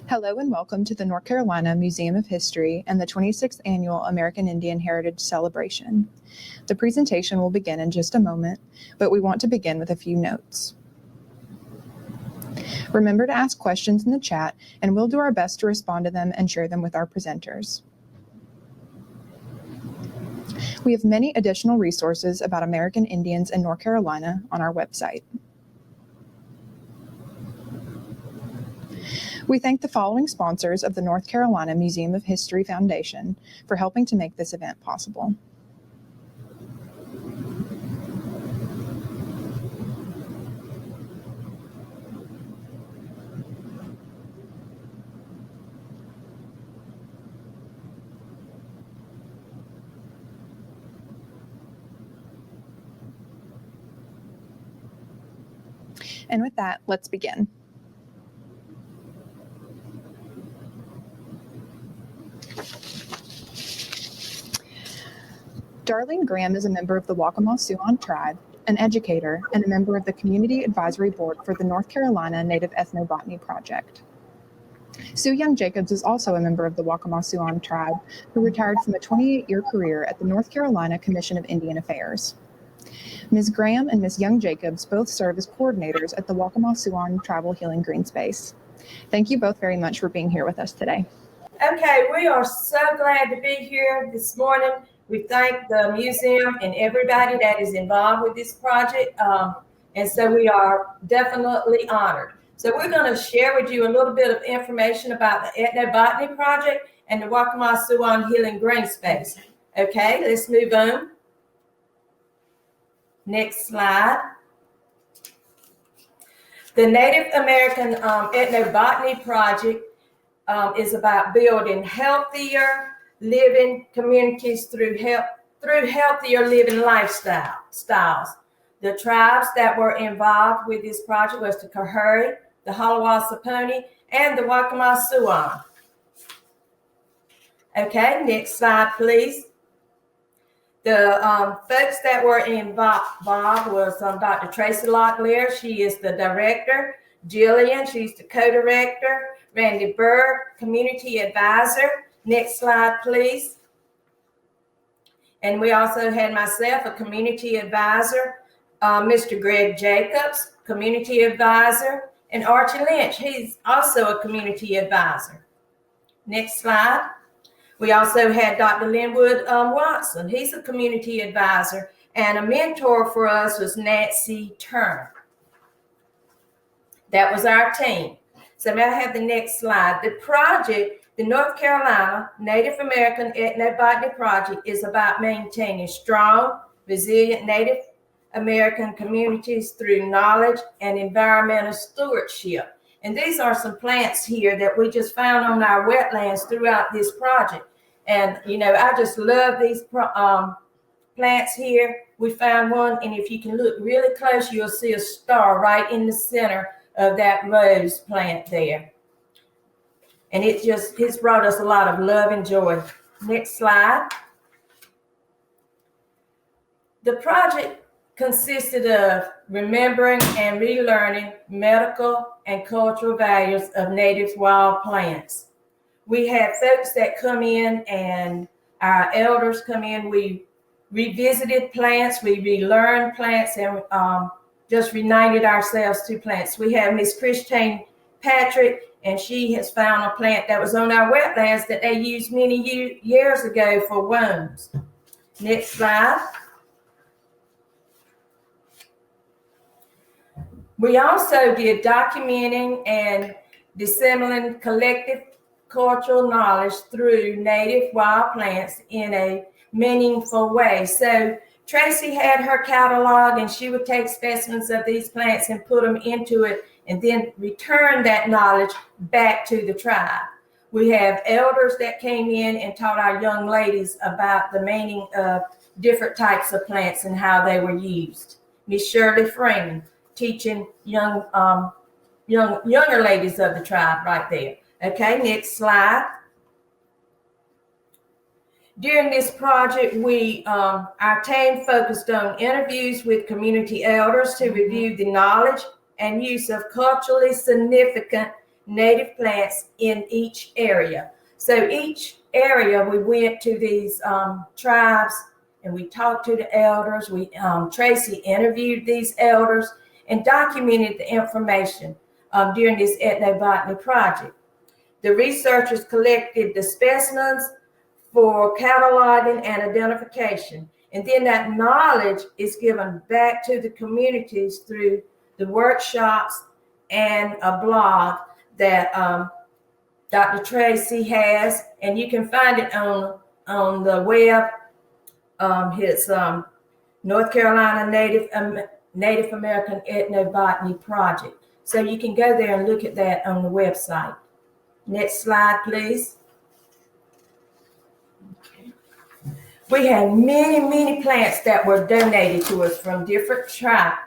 Hello and welcome to the North Carolina Museum of History and the 26th Annual American Indian Heritage Celebration. The presentation will begin in just a moment, but we want to begin with a few notes. Remember to ask questions in the chat, and we'll do our best to respond to them and share them with our presenters. We have many additional resources about American Indians in North Carolina on our website. We thank the following sponsors of the North Carolina Museum of History Foundation for helping to make this event possible. And with that, let's begin. Darlene Graham is a member of the Waccamaw-Siouan tribe, an educator, and a member of the Community Advisory Board for the North Carolina Native Ethnobotany Project. Sue Young Jacobs is also a member of the Waccamaw-Siouan tribe who retired from a 28-year career at the North Carolina Commission of Indian Affairs. Ms. Graham and Ms. Young Jacobs both serve as coordinators at the Waccamaw-Siouan Tribal Healing Greenspace. Thank you both very much for being here with us today. Okay, we are so glad to be here this morning. We thank the museum and everybody that is involved with this project. And so we are definitely honored. So we're going to share with you a little bit of information about the Ethnobotany Project and the Waccamaw-Siouan Healing Greenspace. Okay, let's move on. Next slide. The Native American Ethnobotany Project is about building healthier living communities through healthier living lifestyles. The tribes that were involved with this project was the Kahuri, the Waccamaw-Siouan, and the Waccamaw-Siouan. Okay, next slide, please. The folks that were involved was Dr. Tracy Locklear. She is the director. Jillian, she's the co-director. Randy Burr, community advisor. Next slide, please. And we also had myself, a community advisor, Mr. Greg Jacobs, community advisor, and Archie Lynch, he's also a community advisor. Next slide. We also had Dr. Linwood Watson. He's a community advisor, and a mentor for us was Nancy Turner. That was our team. So may I have the next slide? The project, the North Carolina Native American Ethnobotany Project, is about maintaining strong, resilient Native American communities through knowledge and environmental stewardship. And these are some plants here that we just found on our wetlands throughout this project. And, you know, I just love these plants here. We found one, and if you can look really close, you'll see a star right in the center of that rose plant there. And it's brought us a lot of love and joy. Next slide. The project consisted of remembering and relearning medical and cultural values of native wild plants. We had folks that come in, and our elders come in. We revisited plants, we relearned plants, and just reunited ourselves to plants. We have Miss Christine Patrick, and she has found a plant that was on our wetlands that they used many years ago for wounds. Next slide. We also did documenting and disseminating collective cultural knowledge through native wild plants in a meaningful way. So Tracy had her catalog, and she would take specimens of these plants and put them into it, and then return that knowledge back to the tribe. We have elders that came in and taught our young ladies about the meaning of different types of plants and how they were used. Miss Shirley Freeman teaching younger ladies of the tribe right there. Okay, next slide. During this project, our team focused on interviews with community elders to review the knowledge and use of culturally significant native plants in each area. So each area, we went to these tribes and we talked to the elders. Tracy interviewed these elders and documented the information during this ethnobotany project. The researchers collected the specimens for cataloging and identification. And then that knowledge is given back to the communities through the workshops and a blog that Dr. Tracy has, and you can find it on the web. His North Carolina Native American Ethnobotany Project. So you can go there and look at that on the website. Next slide, please. We had many plants that were donated to us from different tribes.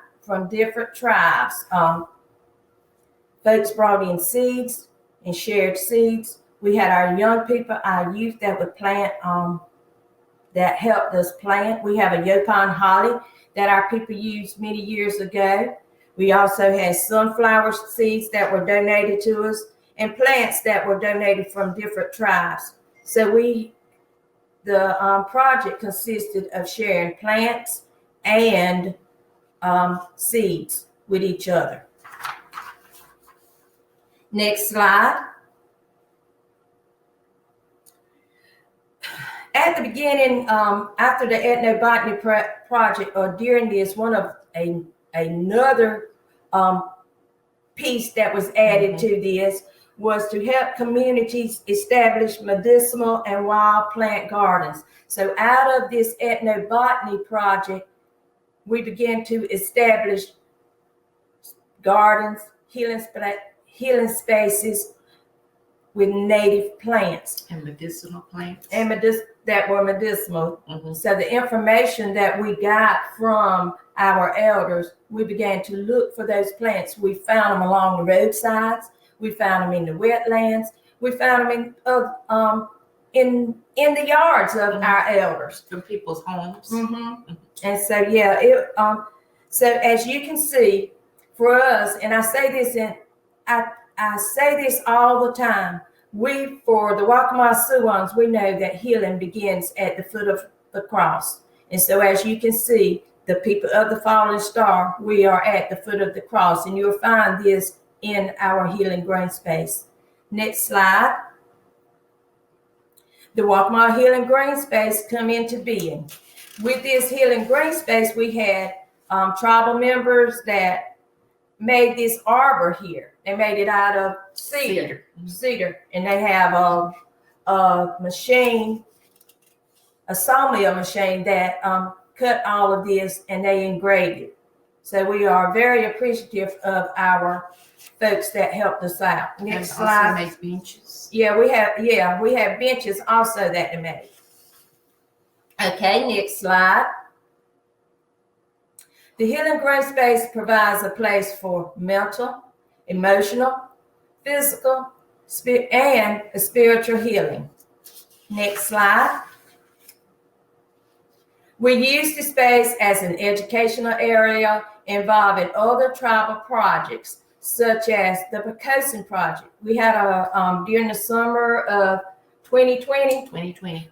Folks brought in seeds and shared seeds. We had our young people, our youth that would plant, that helped us plant. We have a Yopon holly that our people used many years ago. We also had sunflower seeds that were donated to us and plants that were donated from different tribes. So the project consisted of sharing plants and seeds with each other. Next slide. At the beginning, after the ethnobotany project, or during this, another piece that was added to this was to help communities establish medicinal and wild plant gardens. So out of this ethnobotany project, we began to establish gardens, healing spaces with native plants. And medicinal plants. And that were medicinal. Mm-hmm. So the information that we got from our elders, we began to look for those plants. We found them along the roadsides. We found them in the wetlands. We found them in the yards of our elders. From people's homes. Mm-hmm. And so, so as you can see, for us, and I say this I say this all the time, for the Waccamaw-Siouans, we know that healing begins at the foot of the cross. And so as you can see, the people of the fallen star, we are at the foot of the cross, and you'll find this in our healing green space. Next slide. The Waccamaw Healing Green Space come into being. With this healing green space, we had tribal members that made this arbor here. They made it out of cedar, and they have a machine, a sawmill machine that cut all of this, and they engraved it. So we are very appreciative of our folks that helped us out. Next slide. Also make benches. We have benches also that they made. Okay, next slide. The Healing Green Space provides a place for mental, emotional, physical, and spiritual healing. Next slide. We use the space as an educational area involving other tribal projects, such as the Percussion Project. We had during the summer of 2020,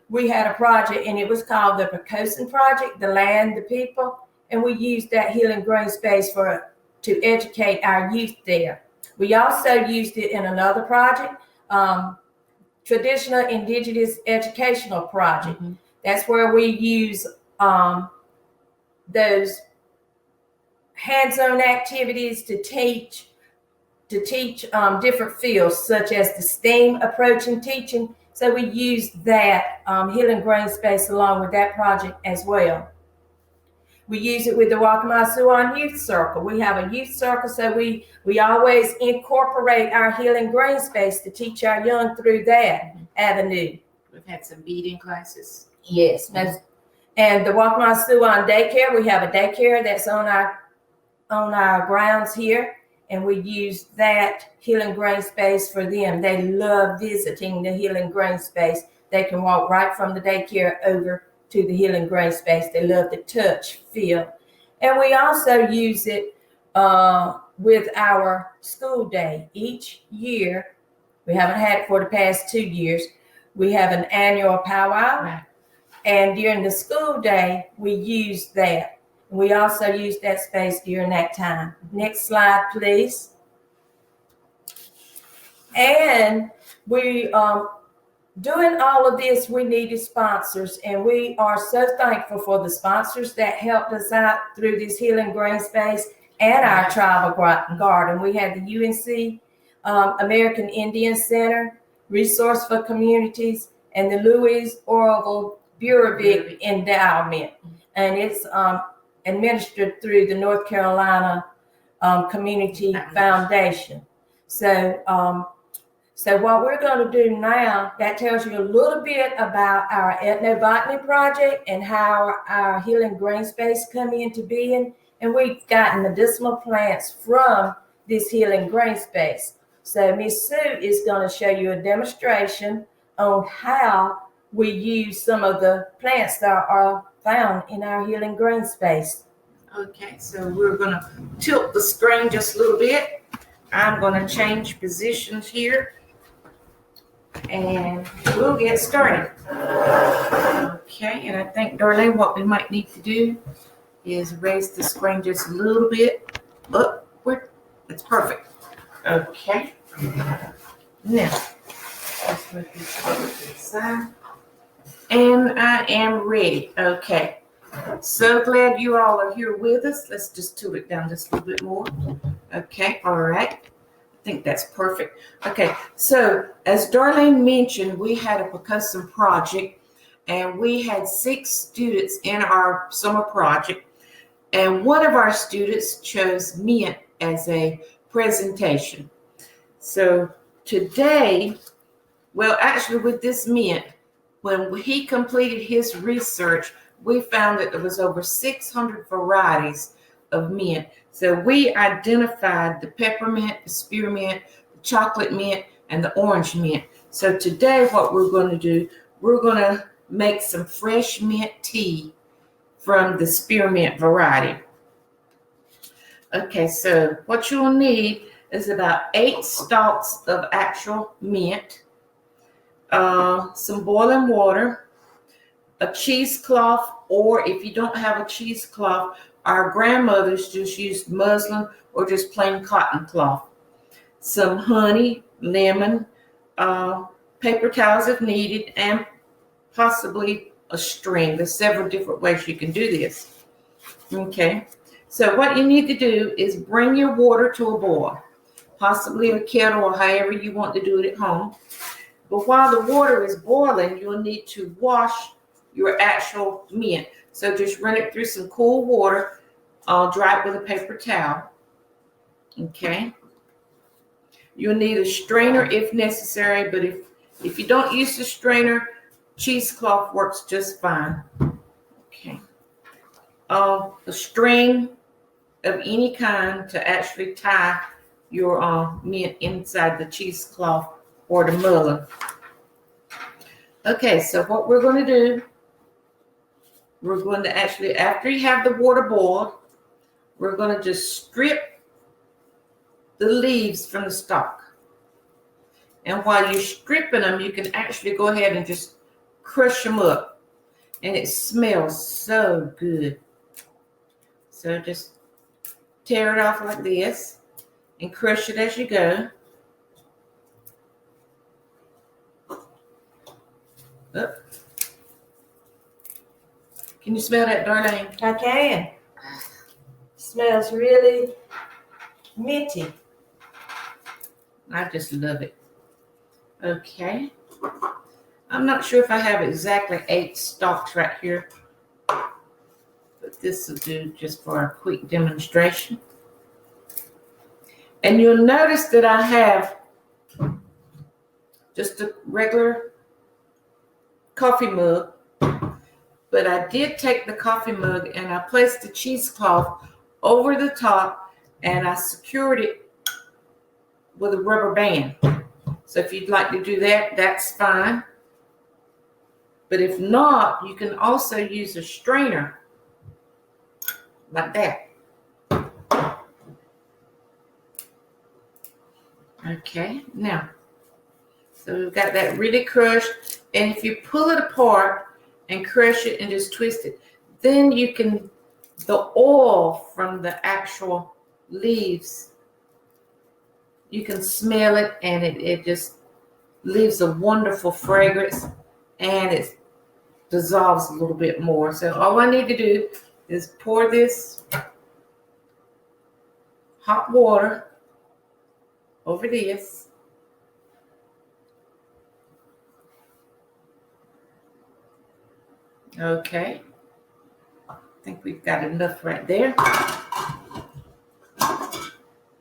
we had a project, and it was called the Percussion Project, the land, the people, and we used that healing green space to educate our youth there. We also used it in another project, Traditional Indigenous Educational Project. Mm-hmm. That's where we use those hands-on activities to teach different fields, such as the STEAM approach in teaching. So we use that healing green space along with that project as well. We use it with the Waccamaw-Siouan Youth Circle. We have a youth circle, so we always incorporate our healing green space to teach our young through that avenue. We've had some beading classes. Yes. Mm-hmm. And the Waccamaw-Siouan daycare, we have a daycare that's on our grounds here, and we use that healing green space for them. They love visiting the healing green space. They can walk right from the daycare over to the healing green space. They love to touch, feel. And we also use it with our school day. Each year, we haven't had it for the past 2 years, we have an annual powwow. Right. And during the school day, we use that. We also use that space during that time. Next slide, please. And we, doing all of this, we needed sponsors, and we are so thankful for the sponsors that helped us out through this Healing Greenspace and our tribal garden. We had the UNC American Indian Center, Resource for Communities, and the Louis Orville Burevic Endowment. And it's administered through the North Carolina Community Foundation. So what we're going to do now, that tells you a little bit about our ethnobotany project and how our Healing Greenspace come into being. And we've gotten medicinal plants from this Healing Greenspace. So Miss Sue is going to show you a demonstration on how we use some of the plants that are found in our Healing Greenspace. Okay, so we're going to tilt the screen just a little bit. I'm going to change positions here, and we'll get started. Okay, and I think, Darlene, what we might need to do is raise the screen just a little bit upward. That's perfect. Okay. Now, let's move this over to the side. And I am ready. Okay. So glad you all are here with us. Let's just tilt it down just a little bit more. Okay. All right. I think that's perfect. Okay. So as Darlene mentioned, we had a percussion project, and we had 6 students in our summer project. And one of our students chose mint as a presentation. So today, well, actually with this mint, when he completed his research, we found that there was over 600 varieties of mint. So we identified the peppermint, the spearmint, the chocolate mint, and the orange mint. So today what we're going to do, we're going to make some fresh mint tea from the spearmint variety. Okay, so what you'll need is about 8 stalks of actual mint, some boiling water, a cheesecloth, or if you don't have a cheesecloth, our grandmothers just used muslin or just plain cotton cloth, some honey, lemon, paper towels if needed, and possibly a string. There's several different ways you can do this. Okay, so what you need to do is bring your water to a boil, possibly a kettle or however you want to do it at home. But while the water is boiling, you'll need to wash your actual mint. So just run it through some cool water, dry it with a paper towel. Okay. You'll need a strainer if necessary, but if you don't use the strainer, cheesecloth works just fine. Okay. A string of any kind to actually tie your mint inside the cheesecloth or the muslin. Okay, so what we're going to do, we're going to actually, after you have the water boiled, we're going to just strip the leaves from the stalk. And while you're stripping them, you can actually go ahead and just crush them up. And it smells so good. So just tear it off like this and crush it as you go. Oh. Can you smell that, Darlene? I can. Smells really minty. I just love it. Okay. I'm not sure if I have exactly 8 stalks right here, but this will do just for a quick demonstration. And you'll notice that I have just a regular coffee mug, but I did take the coffee mug and I placed the cheesecloth over the top and I secured it with a rubber band. So if you'd like to do that, that's fine. But if not, you can also use a strainer like that. Okay, now, so we've got that really crushed, and if you pull it apart and crush it and just twist it, then you can, the oil from the actual leaves, you can smell it, and it just leaves a wonderful fragrance, and it dissolves a little bit more. So all I need to do is pour this hot water over this. Okay, I think we've got enough right there.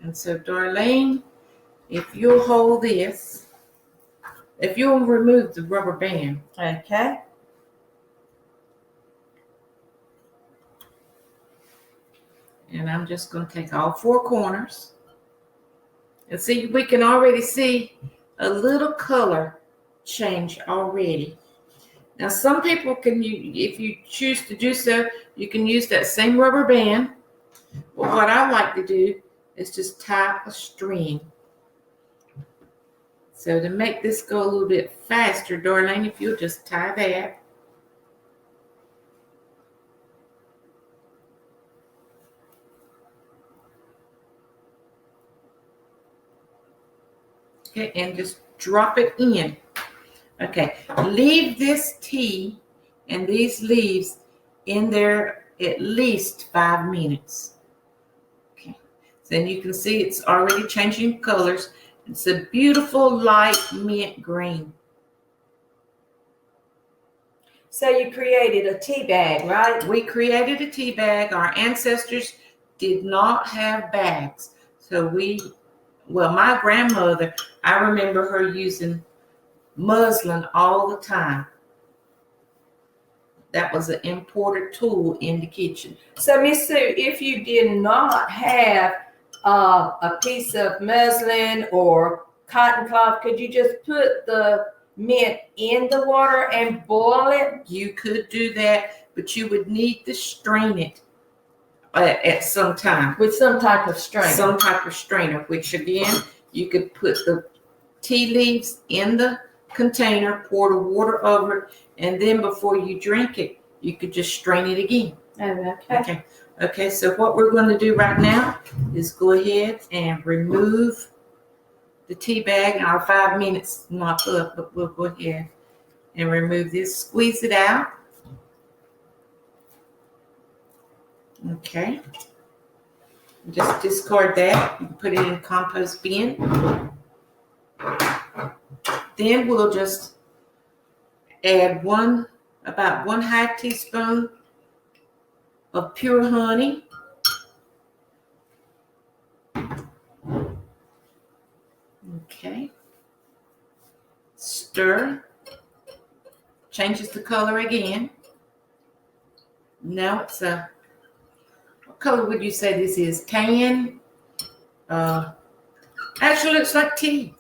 And so Darlene, if you'll hold this, if you'll remove the rubber band. Okay. And I'm just going to take all four corners. And see, we can already see a little color change already. Now, some people can, if you choose to do so, you can use that same rubber band. But what I like to do is just tie a string. So to make this go a little bit faster, Darlene, if you'll just tie that. Okay, and just drop it in. Okay, leave this tea and these leaves in there at least 5 minutes. Okay, then you can see it's already changing colors. It's a beautiful light mint green. So you created a tea bag, right? We created a tea bag. Our ancestors did not have bags. So well, my grandmother, I remember her using muslin all the time. That was an imported tool in the kitchen. So Miss Sue, if you did not have a piece of muslin or cotton cloth, could you just put the mint in the water and boil it? You could do that, but you would need to strain it at some time. With some type of strainer. Some type of strainer, which again, you could put the tea leaves in the container, pour the water over it, and then before you drink it, you could just strain it again. Okay. Okay, so what we're going to do right now is go ahead and remove the tea bag. Our 5 minutes not up, but we'll go ahead and remove this, squeeze it out. Okay. Just discard that and put it in compost bin. Then we'll just add about 1/2 teaspoon of pure honey. Okay. Stir. Changes the color again. Now it's a, what color would you say this is? Tan? Actually, looks like tea.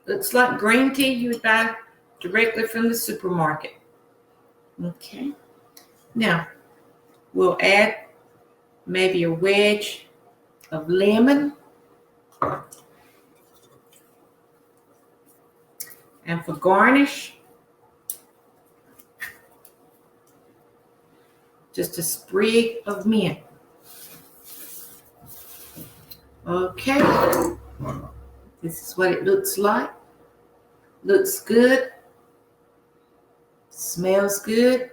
Looks like green tea you would buy directly from the supermarket. Okay. Now, we'll add maybe a wedge of lemon. And for garnish, just a sprig of mint. Okay. This is what it looks like. Looks good. Smells good.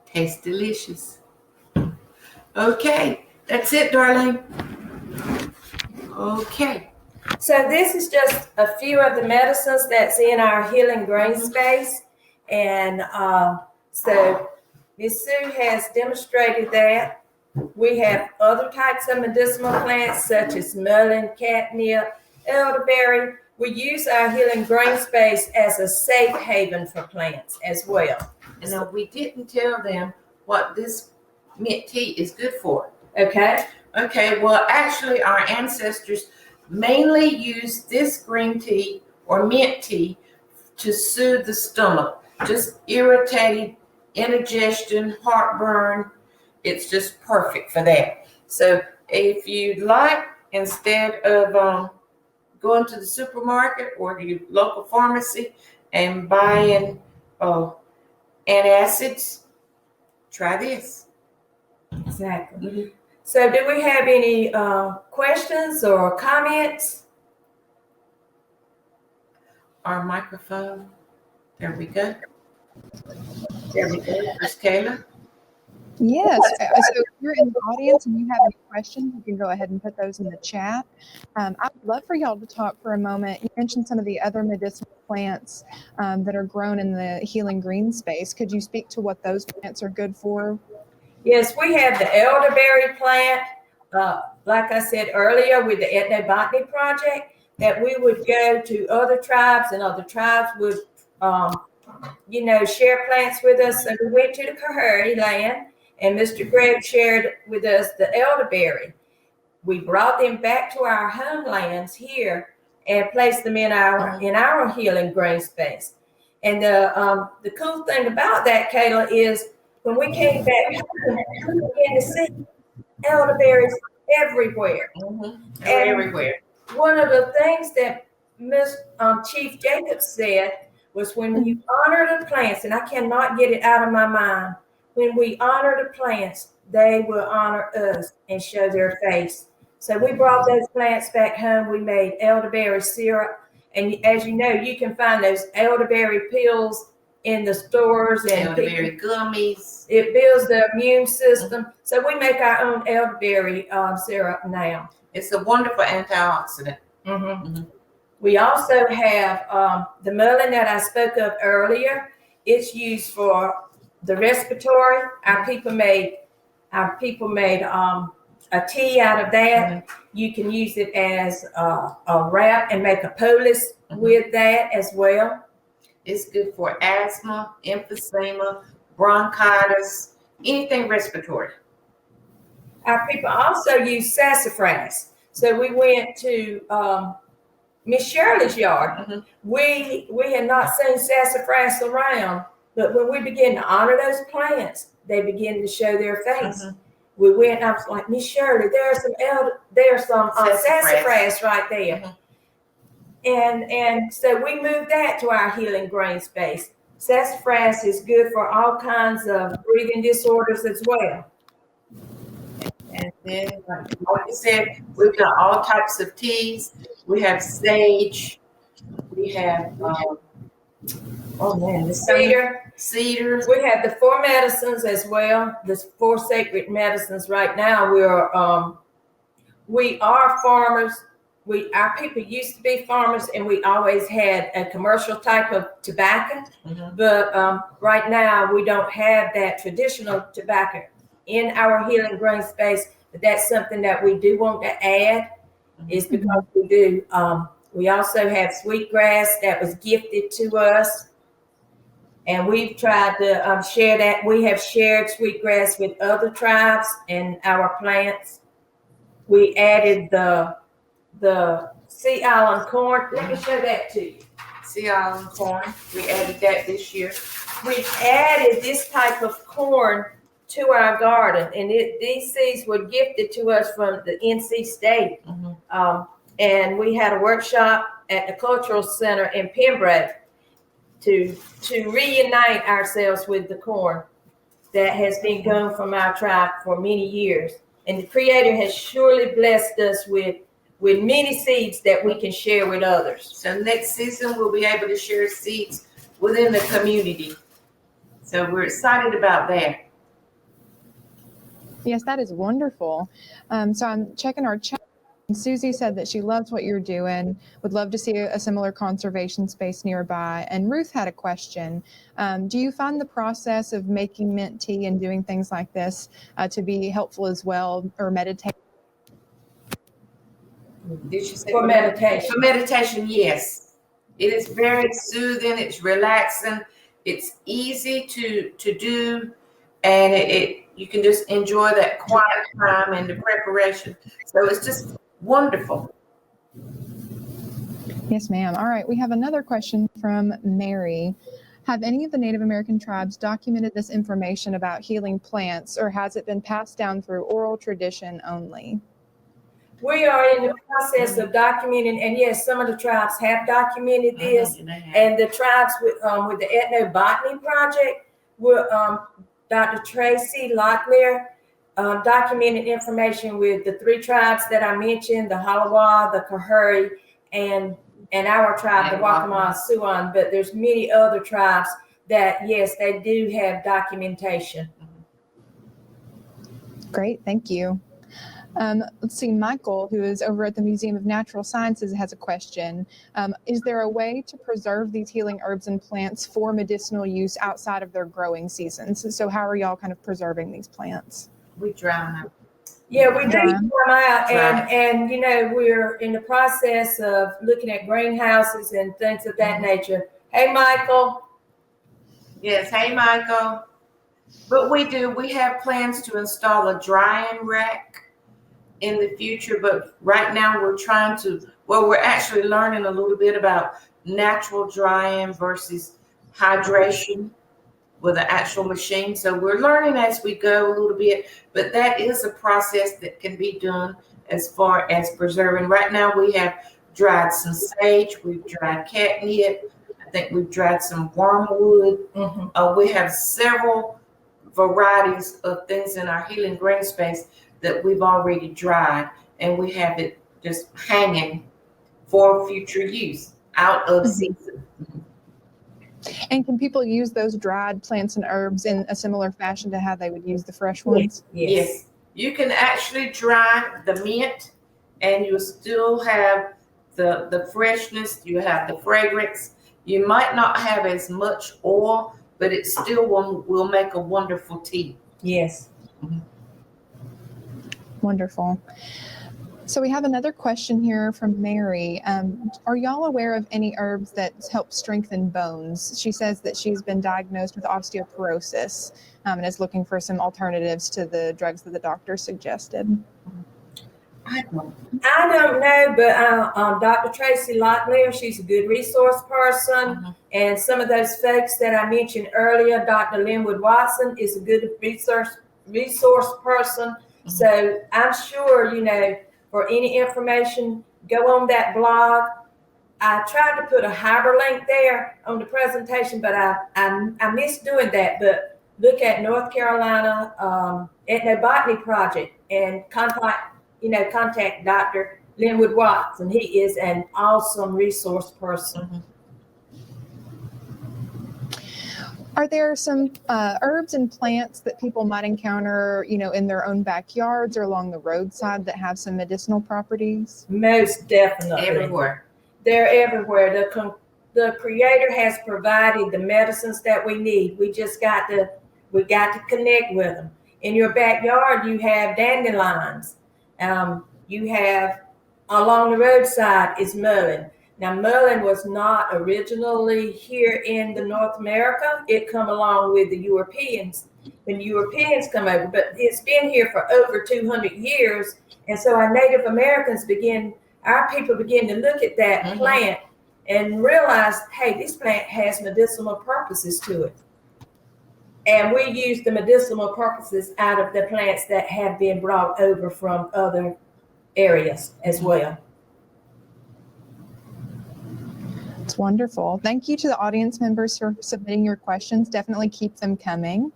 Tastes delicious. Okay, that's it, Darlene. Okay. So this is just a few of the medicines that's in our healing Greenspace. And so Miss Sue has demonstrated that. We have other types of medicinal plants such as mullein, catnip, elderberry. We use our healing Greenspace as a safe haven for plants as well. And now we didn't tell them what this mint tea is good for. Okay. Okay, well, actually, our ancestors mainly used this green tea or mint tea to soothe the stomach. Just irritated, indigestion, heartburn. It's just perfect for that. So If you'd like, instead of going to the supermarket or the local pharmacy and buying antacids, try this. Exactly. Mm-hmm. So do we have any questions or comments? Our microphone. There we go. There we go. Miss Kayla. Yes. So if you're in the audience and you have any questions, you can go ahead and put those in the chat. I'd love for y'all to talk for a moment. You mentioned some of the other medicinal plants that are grown in the Healing Greenspace. Could you speak to what those plants are good for? Yes, we have the elderberry plant. Like I said earlier, with the Ethnobotany Project, that we would go to other tribes and other tribes would, share plants with us. So we went to the Kahari land, and Mr. Greg shared with us the elderberry. We brought them back to our homelands here and placed them in our healing Greenspace. And the cool thing about that, Kayla, is when we came back home, we began to see elderberries everywhere. Mm-hmm. And Everywhere. one of the things that Chief Jacobs said was, when you honor the plants, and I cannot get it out of my mind, when we honor the plants, they will honor us and show their face. So we brought those plants back home. We made elderberry syrup. And as you know, you can find those elderberry pills in the stores, and Elderberry gummies. it builds the immune system. So we make our own elderberry syrup now. It's a wonderful antioxidant. Mm-hmm. Mm-hmm. We also have the mullein that I spoke of earlier. It's used for the respiratory. Our people made a tea out of that. Mm-hmm. You can use it as a wrap and make a poultice with that as well. It's good for asthma, emphysema, bronchitis, anything respiratory. Our people also use sassafras. So we went to Miss Shirley's yard. Mm-hmm. We had not seen sassafras around, but when we began to honor those plants, they began to show their face. Mm-hmm. We went, and I was like, Miss Shirley, there's some sassafras right there. Mm-hmm. And so we moved that to our healing Greenspace. Sassafras is good for all kinds of breathing disorders as well. And then, like you said, we've got all types of teas. We have sage. We have, the cedar. We have the 4 medicines as well. The 4 sacred medicines. Right now, we are farmers. Our people used to be farmers, and we always had a commercial type of tobacco. Mm-hmm. But right now, we don't have that traditional tobacco in our healing Greenspace. But that's something that we do want to add, is because we do. We also have sweetgrass that was gifted to us, and we've tried to share that. We have shared sweetgrass with other tribes and our plants. We added the Sea Island corn. Let me show that to you. Sea Island corn. We added that this year. We've added this type of corn to our garden, and these seeds were gifted to us from the NC State. Mm-hmm. And we had a workshop at the Cultural Center in Pembroke to reunite ourselves with the corn that has been gone from our tribe for many years. And the Creator has surely blessed us with many seeds that we can share with others. So next season, we'll be able to share seeds within the community. So we're excited about that. Yes, that is wonderful. So I'm checking our chat. Susie said that she loves what you're doing, would love to see a similar conservation space nearby. And Ruth had a question. Do you find the process of making mint tea and doing things like this to be helpful as well, or meditate? Did you say for meditation? For meditation, yes. It is very soothing. It's relaxing. It's easy to do, and you can just enjoy that quiet time and the preparation. So it's just wonderful. Yes, ma'am. All right. We have another question from Mary. Have any of the Native American tribes documented this information about healing plants, or has it been passed down through oral tradition only? We are in the process of documenting, and yes, some of the tribes have documented this, and the tribes with the Ethnobotany Project, with Dr. Tracy Locklear, documented information with the 3 tribes that I mentioned, the Halawa, the Kahuri, and our tribe, the Waccamaw-Siouan. But there's many other tribes that, yes, they do have documentation. Great, thank you. Let's see, Michael, who is over at the Museum of Natural Sciences, has a question. Is there a way to preserve these healing herbs and plants for medicinal use outside of their growing seasons? So how are y'all kind of preserving these plants? We drown them. Yeah, we do Dry. them out, and you know, we're in the process of looking at greenhouses and things of that nature. Hey, Michael. Yes, hey, Michael. But we have plans to install a drying rack in the future, but right now we're actually learning a little bit about natural drying versus hydration with an actual machine. So we're learning as we go a little bit, but that is a process that can be done as far as preserving. Right now we have dried some sage, we've dried catnip, I think we've dried some wormwood. We have several varieties of things in our healing Greenspace that we've already dried, and we have it just hanging for future use out of season. And can people use those dried plants and herbs in a similar fashion to how they would use the fresh ones? Yes. You can actually dry the mint and you still have the freshness, you have the fragrance. You might not have as much oil, but it still will make a wonderful tea. Yes. Wonderful. So we have another question here from Mary. Are y'all aware of any herbs that help strengthen bones? She says that she's been diagnosed with osteoporosis and is looking for some alternatives to the drugs that the doctor suggested. I don't know, but Dr. Tracy Locklear, she's a good resource person. And some of those folks that I mentioned earlier, Dr. Linwood Watson is a good resource person. So I'm sure, you know, for any information, go on that blog. I tried to put a hyperlink there on the presentation, but I missed doing that. But look at North Carolina Ethnobotany Project and contact Dr. Linwood Watson. He is an awesome resource person. Are there some herbs and plants that people might encounter, you know, in their own backyards or along the roadside that have some medicinal properties? Most definitely. Everywhere. They're everywhere. The Creator has provided the medicines that we need. We got to connect with them. In your backyard, you have dandelions. You have along the roadside is mullein. Now, mullein was not originally here in the North America. It come along with the Europeans when Europeans come over, but it's been here for over 200 years. And so our Native Americans our people begin to look at that plant and realize, hey, this plant has medicinal purposes to it. And we use the medicinal purposes out of the plants that have been brought over from other areas as well. It's wonderful. Thank you to the audience members for submitting your questions. Definitely keep them coming.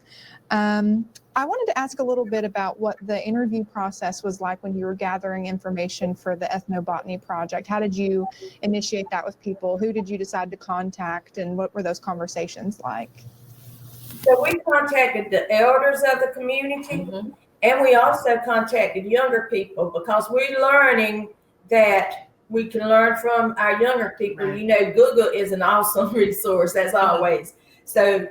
I wanted to ask a little bit about what the interview process was like when you were gathering information for the Ethnobotany Project. How did you initiate that with people? Who did you decide to contact, and what were those conversations like? So we contacted the elders of the community, and we also contacted younger people because we're learning that we can learn from our younger people. Right. You know, Google is an awesome resource, as always. So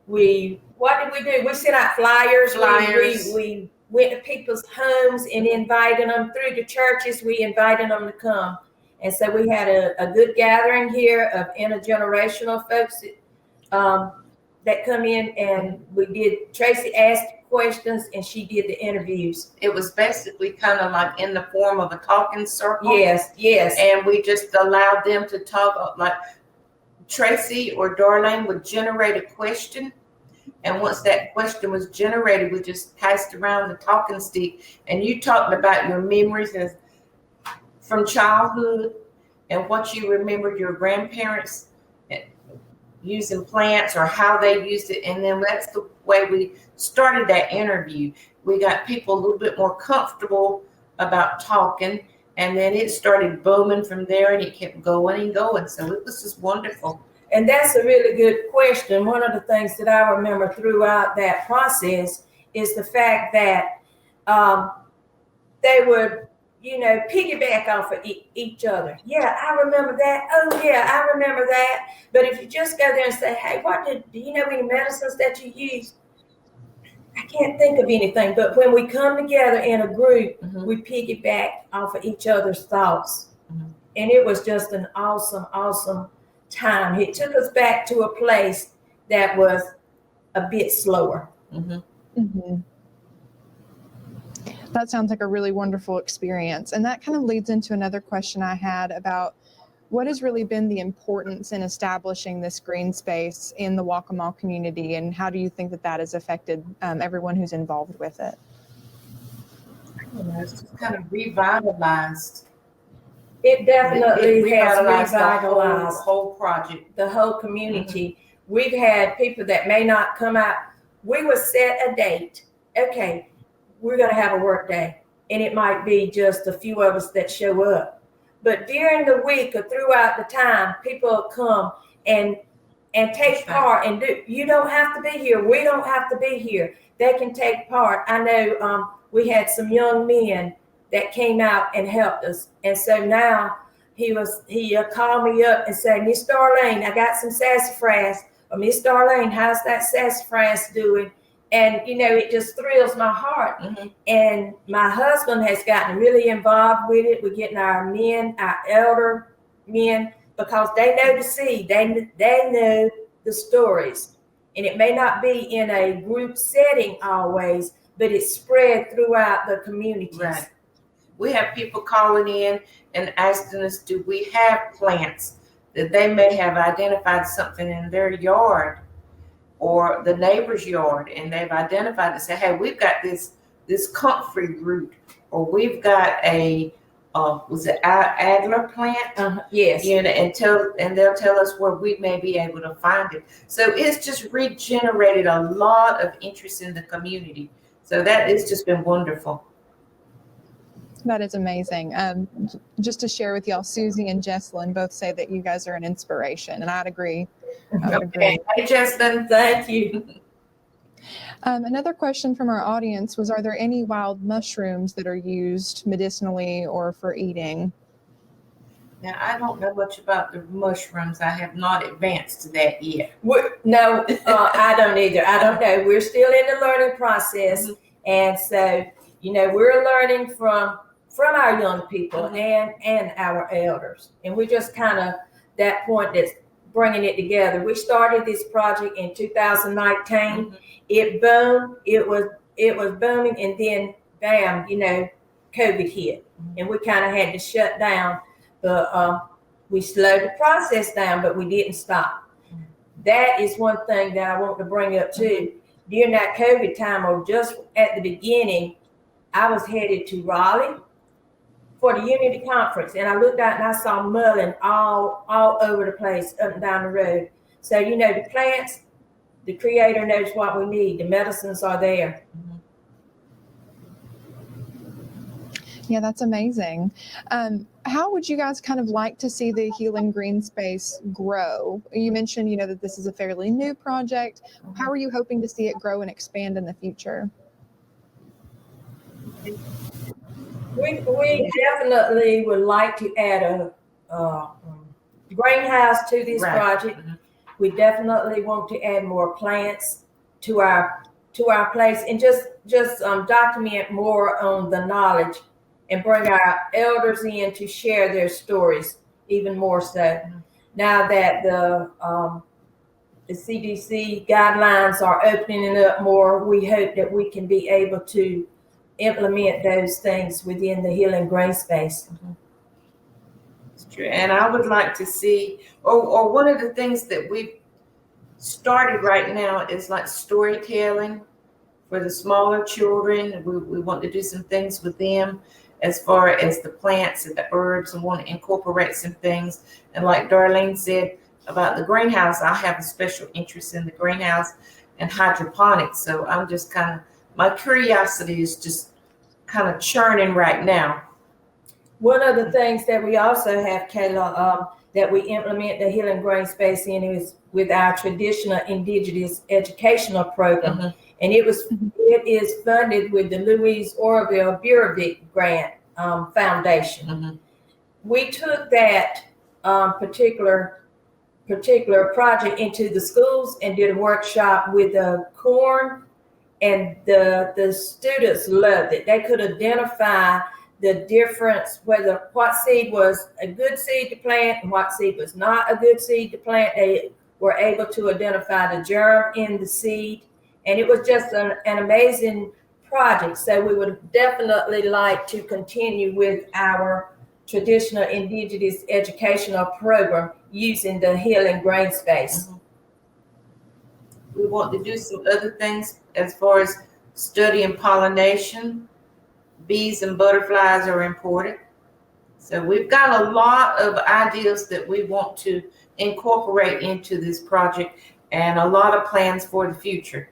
what did we do? We sent out flyers. We went to people's homes and invited them through the churches. We invited them to come. And so we had a good gathering here of intergenerational folks that come in, and Tracy asked questions and she did the interviews. It was basically kind of like in the form of a talking circle. Yes. And we just allowed them to talk, like Tracy or Darlene would generate a question And once that question was generated, we just passed around the talking stick, and you talked about your memories from childhood and what you remembered your grandparents using plants or how they used it. And then that's the way we started that interview. We got people a little bit more comfortable about talking, and then it started booming from there, and it kept going and going. So it was just wonderful. And that's a really good question. One of the things that I remember throughout that process is the fact that they would, piggyback off of each other. Yeah, I remember that. Oh, yeah, I remember that. But if you just go there and say, hey, do you know any medicines that you use? I can't think of anything. But when we come together in a group, we piggyback off of each other's thoughts. And it was just an awesome, awesome time. It took us back to a place that was a bit slower. That sounds like a really wonderful experience. And that kind of leads into another question I had about what has really been the importance in establishing this green space in the Waccamaw community, and how do you think that has affected everyone who's involved with it? I don't know, it's just kind of revitalized. It definitely has revitalized the whole project, the whole community. We've had people that may not come out. We would set a date. Okay, we're going to have a work day, and it might be just a few of us that show up. But during the week or throughout the time, people come and take part and do. You don't have to be here. We don't have to be here. They can take part. I know we had some young men that came out and helped us. And so now he called me up and said, Miss Darlene, I got some sassafras. Or Miss Darlene, how's that sassafras doing? And, it just thrills my heart. And my husband has gotten really involved with it. We're getting our men, our elder men, because they know the seed. They know the stories. And it may not be in a group setting always, but it's spread throughout the communities. Right. We have people calling in and asking us, do we have plants that they may have identified something in their yard or the neighbor's yard, and they've identified and say, hey, we've got this comfrey root, or we've got a was it Adler plant? Yes. And they'll tell us where we may be able to find it. So it's just regenerated a lot of interest in the community. So that has just been wonderful. That is amazing. Just to share with y'all, Susie and Jesslyn both say that you guys are an inspiration, and I'd agree. I would agree. Hey, Jesslyn, thank you. Another question from our audience was, are there any wild mushrooms that are used medicinally or for eating? Now, I don't know much about the mushrooms. I have not advanced to that yet. No, I don't either. I don't know. We're still in the learning process. And so, we're learning from our young people and our elders. And we're just kind of that point that's bringing it together. We started this project in 2019. It boomed. It was booming, and then bam, COVID hit, and we kind of had to shut down. But we slowed the process down, but we didn't stop. That is one thing that I want to bring up too. During that COVID time, or just at the beginning, I was headed to Raleigh for the Unity Conference, and I looked out and I saw mullein all over the place, up and down the road. So, the plants, the Creator knows what we need. The medicines are there. Yeah, that's amazing. How would you guys kind of like to see the Healing Green Space grow? You mentioned, that this is a fairly new project. How are you hoping to see it grow and expand in the future? We definitely would like to add a greenhouse to this project. We definitely want to add more plants to our place, and just document more on the knowledge, and bring our elders in to share their stories even more so. Now that the CDC guidelines are opening up more, we hope that we can be able to implement those things within the Healing Green Space. It's true. And I would like to see, or one of the things that we've started right now is like storytelling for the smaller children. We want to do some things with them as far as the plants and the herbs, and want to incorporate some things. And like Darlene said about the greenhouse, I have a special interest in the greenhouse and hydroponics. So I'm just my curiosity is just kind of churning right now. One of the things that we also have, Kayla, that we implement the Healing Greenspace in is with our traditional Indigenous educational program. Mhm. And it is funded with the Louise Orville Burevic Grant Foundation. Mhm. We took that particular project into the schools and did a workshop with the corn, and the students loved it. They could identify the difference, whether what seed was a good seed to plant and what seed was not a good seed to plant. They were able to identify the germ in the seed, and it was just an amazing project. So we would definitely like to continue with our traditional Indigenous educational program using the Healing Greenspace. Mhm. We want to do some other things as far as studying pollination. Bees and butterflies are important. So we've got a lot of ideas that we want to incorporate into this project, and a lot of plans for the future.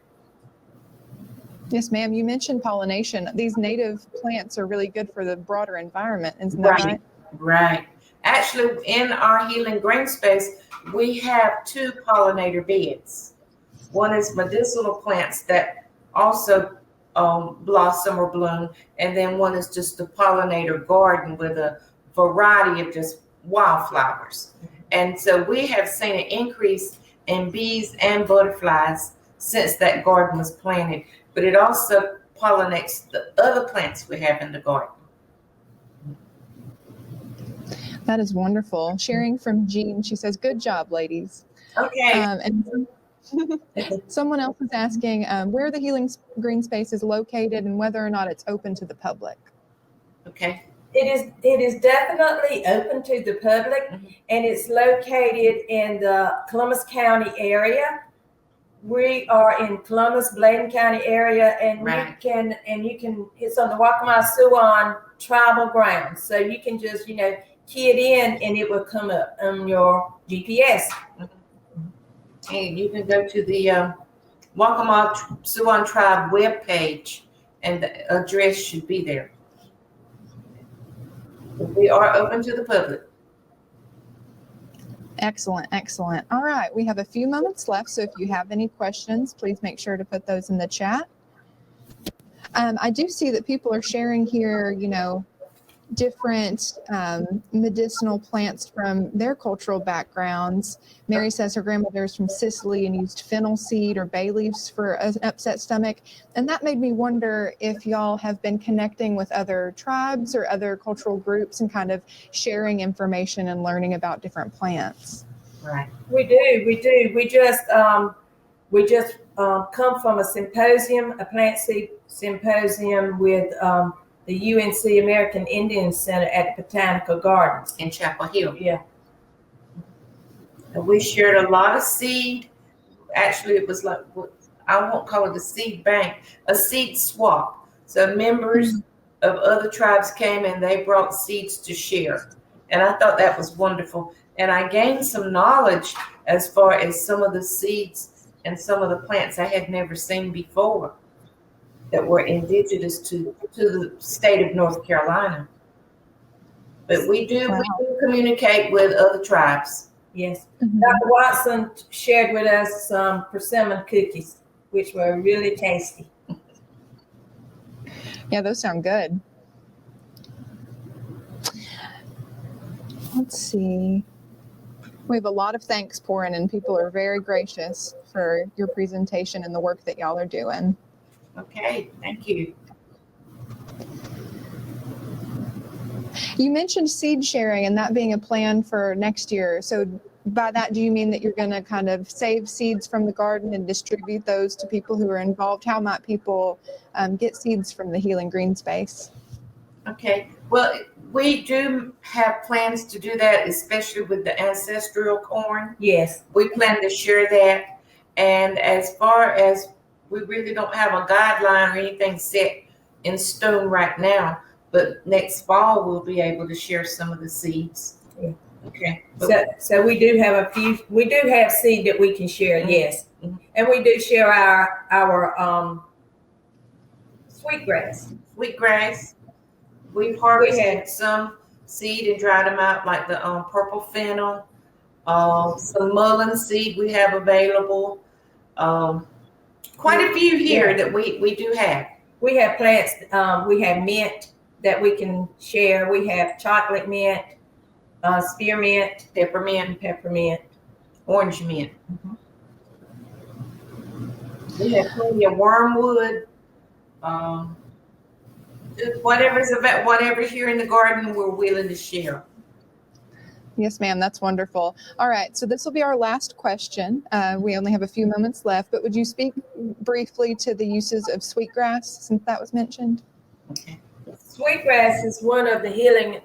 Yes, ma'am. You mentioned pollination. These native plants are really good for the broader environment. Isn't that right? Right. Actually, in our Healing Greenspace, we have 2 pollinator beds. One is medicinal plants that also blossom or bloom, and then one is just a pollinator garden with a variety of just wildflowers. And so we have seen an increase in bees and butterflies since that garden was planted, but it also pollinates the other plants we have in the garden. That is wonderful. Sharing from Jean, she says, "Good job, ladies." Okay. And someone else is asking where the Healing Greenspace is located and whether or not it's open to the public. Okay. It is definitely open to the public, Mhm. and it's located in the Columbus County area. We are in Columbus, Bladen County area, and Right. you can it's on the Waccamaw-Siouan tribal grounds. So you can just, key it in and it will come up on your GPS. And you can go to the Waccamaw-Siouan Tribe webpage, and the address should be there. We are open to the public. Excellent, excellent. All right, we have a few moments left, so if you have any questions, please make sure to put those in the chat. I do see that people are sharing here, different medicinal plants from their cultural backgrounds. Mary says her grandmother is from Sicily and used fennel seed or bay leaves for an upset stomach. And that made me wonder if y'all have been connecting with other tribes or other cultural groups and kind of sharing information and learning about different plants. Right. We do. We just come from a symposium, a plant seed symposium with the UNC American Indian Center at the Botanical Gardens In Chapel Hill. Yeah. And we shared a lot of seed. Actually, it was like, I won't call it a seed bank, a seed swap. So members of other tribes came and they brought seeds to share. And I thought that was wonderful. And I gained some knowledge as far as some of the seeds and some of the plants I had never seen before that were indigenous to the state of North Carolina. But we do communicate with other tribes. Yes. Mm-hmm. Dr. Watson shared with us some persimmon cookies, which were really tasty. Yeah, those sound good. Let's see. We have a lot of thanks pouring in. People are very gracious for your presentation and the work that y'all are doing. Okay, thank you. You mentioned seed sharing and that being a plan for next year. So by that, do you mean that you're going to kind of save seeds from the garden and distribute those to people who are involved? How might people get seeds from the Healing Greenspace? Okay, well, we do have plans to do that, especially with the ancestral corn. Yes. We plan to share that. And as far as we really don't have a guideline or anything set in stone right now, but next fall we'll be able to share some of the seeds. Yeah. Okay. So we do have a few. We do have seed that we can share. Mhm. Yes, and we do share our sweetgrass. Wheatgrass. We've harvested some seed and dried them out, like the purple fennel. Some mullein seed we have available. Quite a few here that we do have. We have plants. We have mint that we can share. We have chocolate mint, spearmint, peppermint, Orange mint. We have plenty of wormwood. Whatever's here in the garden, we're willing to share. Yes, ma'am. That's wonderful. All right. So this will be our last question. We only have a few moments left, but would you speak briefly to the uses of sweetgrass since that was mentioned? Okay. Sweetgrass is one of the healing,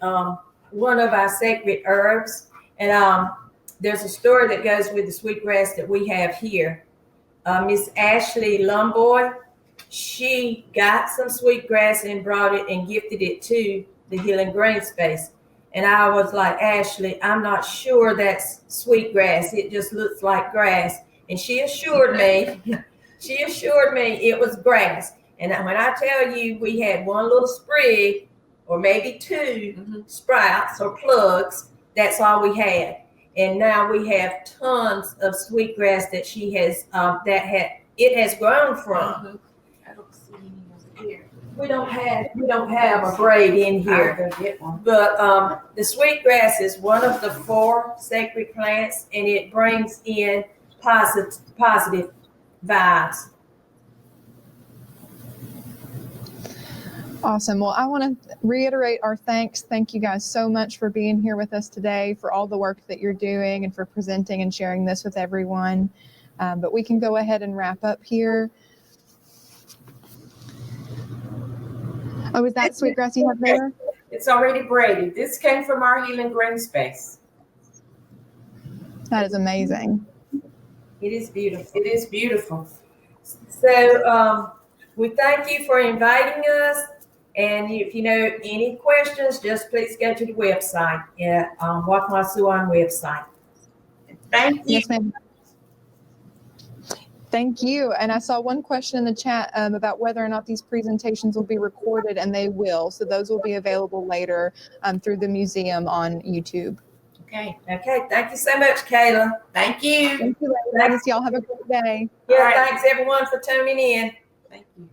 one of our sacred herbs. And there's a story that goes with the sweetgrass that we have here. Miss Ashley Lumboy, she got some sweetgrass and brought it and gifted it to the Healing Greenspace. And I was like, Ashley, I'm not sure that's sweetgrass. It just looks like grass. And she assured me, it was grass. And when I tell you we had one little sprig or maybe two sprouts or plugs, that's all we had. And now we have tons of sweetgrass that she has, it has grown from. I don't see any over here. We don't have a braid in here. I'll go get one. But the sweetgrass is one of the 4 sacred plants, and it brings in positive vibes. Awesome. Well, I want to reiterate our thanks. Thank you guys so much for being here with us today, for all the work that you're doing, and for presenting and sharing this with everyone. But we can go ahead and wrap up here. Oh, is that sweetgrass you have there? It's already braided. This came from our Healing Greenspace. That is amazing. It is beautiful. It is beautiful. So we thank you for inviting us. And if you know any questions, just please go to the website at Waccamaw-Siouan website. Thank you. Yes, ma'am. Thank you. And I saw one question in the chat about whether or not these presentations will be recorded, and they will. So those will be available later through the museum on YouTube. Okay. Okay. Thank you so much, Kayla. Thank you. Thank you, ladies. Y'all have a great day. Yeah, All right. thanks everyone for tuning in. Thank you.